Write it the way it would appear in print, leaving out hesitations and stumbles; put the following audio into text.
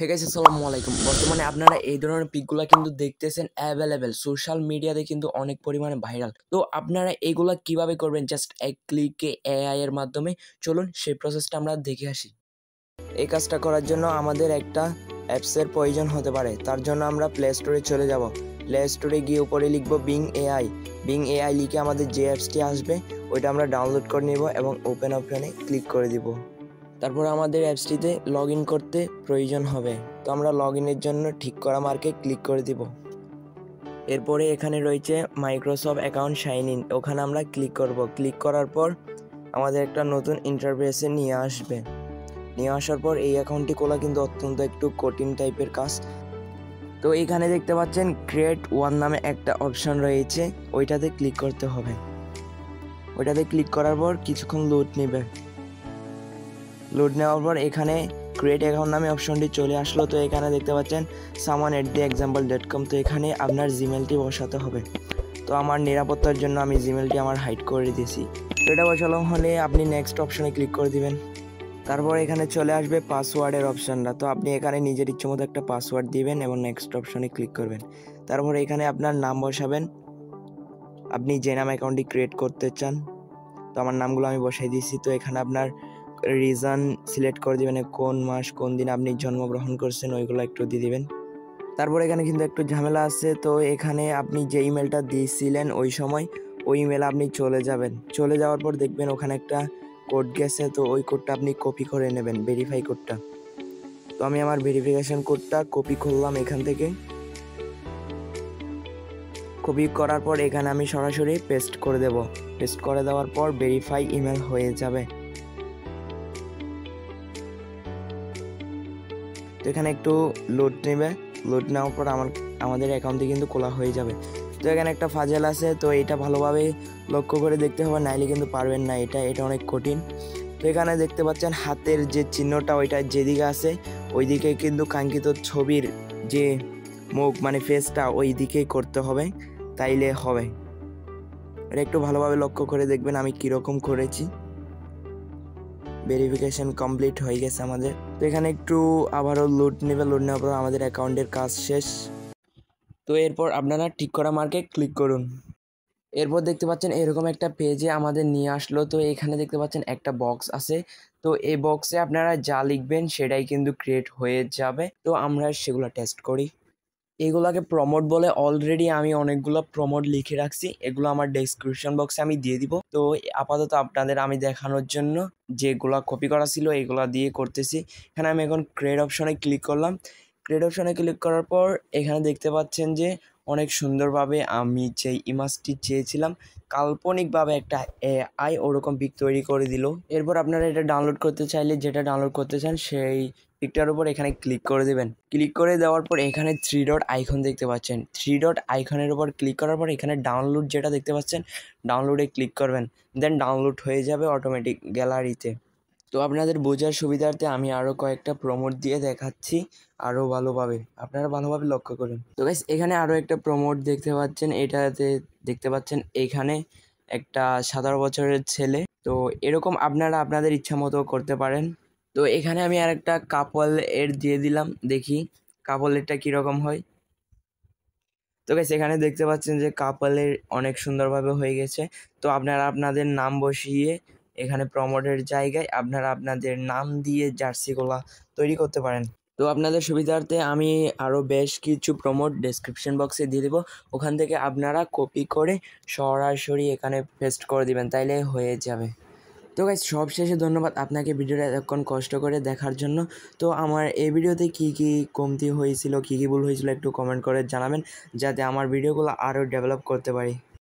Hey guys আসসালামু আলাইকুম। বর্তমানে আপনারা এই ধরনের পিকগুলা কিন্তু দেখতেছেন অ্যাভেলেবেল সোশ্যাল মিডিয়াতে কিন্তু অনেক পরিমাণে ভাইরাল। তো আপনারা এগুলা কিভাবে করবেন জাস্ট এক ক্লিকে এআই এর মাধ্যমে, চলুন সেই প্রসেসটা আমরা দেখে আসি। এই কাজটা করার জন্য আমাদের একটা অ্যাপসের প্রয়োজন হতে পারে। তার জন্য আমরা প্লে স্টোরে চলে যাব। প্লে স্টোরে গিয়ে উপরে লিখব বিং এআই। বিং এআই লিখে আমাদের যে অ্যাপসটি আসবে ওইটা আমরা ডাউনলোড করে নিব এবং ওপেন অপশনে ক্লিক করে দিব। তারপর আমাদের অ্যাপসটিতে লগ ইন করতে প্রয়োজন হবে, তো আমরা লগ ইনের জন্য ঠিক করা মার্কে ক্লিক করে দিব। এরপরে এখানে রয়েছে মাইক্রোসফট অ্যাকাউন্ট সাইন ইন, ওখানে আমরা ক্লিক করব। ক্লিক করার পর আমাদের একটা নতুন ইন্টারফেসে নিয়ে আসবে। নিয়ে আসার পর এই অ্যাকাউন্টটি খোলা কিন্তু অত্যন্ত একটু কঠিন টাইপের কাজ। তো এখানে দেখতে পাচ্ছেন ক্রিয়েট ওয়ান নামে একটা অপশন রয়েছে, ওইটাতে ক্লিক করতে হবে। ওইটাতে ক্লিক করার পর কিছুক্ষণ লোড নেবে। লোড নেওয়ার পর এখানে ক্রিয়েট অ্যাকাউন্ট নামে অপশনটি চলে আসলো। তো এখানে দেখতে পাচ্ছেন someone@theexample.com। তো এখানে আপনার জিমেলটি বসাতে হবে। তো আমার নিরাপত্তার জন্য আমি জিমেলটি আমার হাইড করে দিয়েছি। তো এটা বসানো হলে আপনি নেক্সট অপশনে ক্লিক করে দিবেন। তারপর এখানে চলে আসবে পাসওয়ার্ডের অপশনটা। তো আপনি এখানে নিজের ইচ্ছেমতো একটা পাসওয়ার্ড দিবেন এবং নেক্সট অপশনে ক্লিক করবেন। তারপর এখানে আপনার নাম বসাবেন, আপনি যে নাম অ্যাকাউন্টটি ক্রিয়েট করতে চান। তো আমার নামগুলো আমি বসাই দিয়েছি। তো এখানে আপনার রিজন সিলেক্ট করে দিবেন, কোন মাস কোন দিন আপনি জন্মগ্রহণ করছেন ওইগুলো একটু দিয়ে দিবেন। তারপর এখানে কিন্তু একটু ঝামেলা আছে। তো এখানে আপনি যে ইমেলটা দিয়েছিলেন ওই সময় ওই ইমেলে আপনি চলে যাবেন। চলে যাওয়ার পর দেখবেন ওখানে একটা কোড গেছে, তো ওই কোডটা আপনি কপি করে নেবেন, ভেরিফাই কোডটা। তো আমি আমার ভেরিফিকেশন কোডটা কপি করলাম এখান থেকে। কপি করার পর এখানে আমি সরাসরি পেস্ট করে দেব। পেস্ট করে দেওয়ার পর ভেরিফাই ইমেল হয়ে যাবে। তো এখানে একটু লোড নেবে। লোড নেওয়ার পর আমাদের অ্যাকাউন্টটি কিন্তু খোলা হয়ে যাবে। তো এখানে একটা ফাজেল আছে, তো এটা ভালোভাবে লক্ষ্য করে দেখতে হবে, নাইলে কিন্তু পারবেন না। এটা অনেক কঠিন। তো এখানে দেখতে পাচ্ছেন হাতের যে চিহ্নটা ওইটা যেদিকে আছে ওইদিকে কিন্তু কাঙ্ক্ষিত ছবির যে মুখ মানে ফেসটা ওই দিকেই করতে হবে, তাইলে হবে। এটা একটু ভালোভাবে লক্ষ্য করে দেখবেন আমি কীরকম করেছি। ভেরিফিকেশন কমপ্লিট হয়ে গেছে আমাদের। তো এখানে একটু আবারও লোড নেবে। লোড নেওয়ার পর আমাদের অ্যাকাউন্টের কাজ শেষ। তো এরপর আপনারা ঠিক করা মার্কে ক্লিক করুন। এরপর দেখতে পাচ্ছেন এরকম একটা পেজে আমাদের নিয়ে আসলো। তো এখানে দেখতে পাচ্ছেন একটা বক্স আছে। তো এই বক্সে আপনারা যা লিখবেন সেটাই কিন্তু ক্রিয়েট হয়ে যাবে। তো আমরা সেগুলো টেস্ট করি। এগুলাকে প্রমোট বলে। অলরেডি আমি অনেকগুলো প্রমোট লিখে রাখছি, এগুলো আমার ডেসক্রিপশন বক্সে আমি দিয়ে দিব। তো আপাতত আপনাদের আমি দেখানোর জন্য যেগুলো কপি করা ছিল এগুলো দিয়ে করতেছি। এখানে আমি এখন ক্রিয়েট অপশনে ক্লিক করলাম। ক্রিয়েট অপশনে ক্লিক করার পর এখানে দেখতে পাচ্ছেন যে অনেক সুন্দরভাবে আমি যেই ইমেজটি চেয়েছিলাম কাল্পনিকভাবে একটা এআই ওরকম পিক তৈরি করে দিল। এরপর আপনারা এটা ডাউনলোড করতে চাইলে যেটা ডাউনলোড করতে চান সেই পিকটার উপর এখানে ক্লিক করে দেবেন। ক্লিক করে দেওয়ার পর এখানে 3 ডট আইকন দেখতে পাচ্ছেন। 3 ডট আইকনের উপর ক্লিক করার পর এখানে ডাউনলোড যেটা দেখতে পাচ্ছেন ডাউনলোডে ক্লিক করবেন। দেন ডাউনলোড হয়ে যাবে অটোমেটিক গ্যালারিতে। তো আপনাদের বোঝার সুবিধার্থে আমি আরও কয়েকটা প্রমোট দিয়ে দেখাচ্ছি আরও ভালোভাবে, আপনারা ভালোভাবে লক্ষ্য করুন। তো গাইস এখানে আরও একটা প্রমোট দেখতে পাচ্ছেন। এটাতে দেখতে পাচ্ছেন এখানে একটা 17 বছরের ছেলে। তো এরকম আপনারা আপনাদের ইচ্ছা মতো করতে পারেন। তো এখানে আমি আর একটা কাপল এর দিয়ে দিলাম, দেখি কাপল এরটা কীরকম হয়। তো গাইস এখানে দেখতে পাচ্ছেন যে কাপলের অনেক সুন্দরভাবে হয়ে গেছে। তো আপনারা আপনাদের নাম বসিয়ে এখানে প্রমোটের জায়গায় আপনারা আপনাদের নাম দিয়ে জার্সিগুলা তৈরি করতে পারেন। তো আপনাদের সুবিধার্থে আমি আরও বেশ কিছু প্রমোট ডেসক্রিপশন বক্সে দিয়ে দেবো, ওখান থেকে আপনারা কপি করে সরাসরি এখানে পেস্ট করে দিবেন, তাইলে হয়ে যাবে। তো গাইস সবশেষে ধন্যবাদ আপনাকে ভিডিওটা এতক্ষণ কষ্ট করে দেখার জন্য। তো আমার এই ভিডিওতে কী কী কমতি হয়েছিল, কী কী ভুল হয়েছিল একটু কমেন্ট করে জানাবেন, যাতে আমার ভিডিওগুলো আরও ডেভেলপ করতে পারি।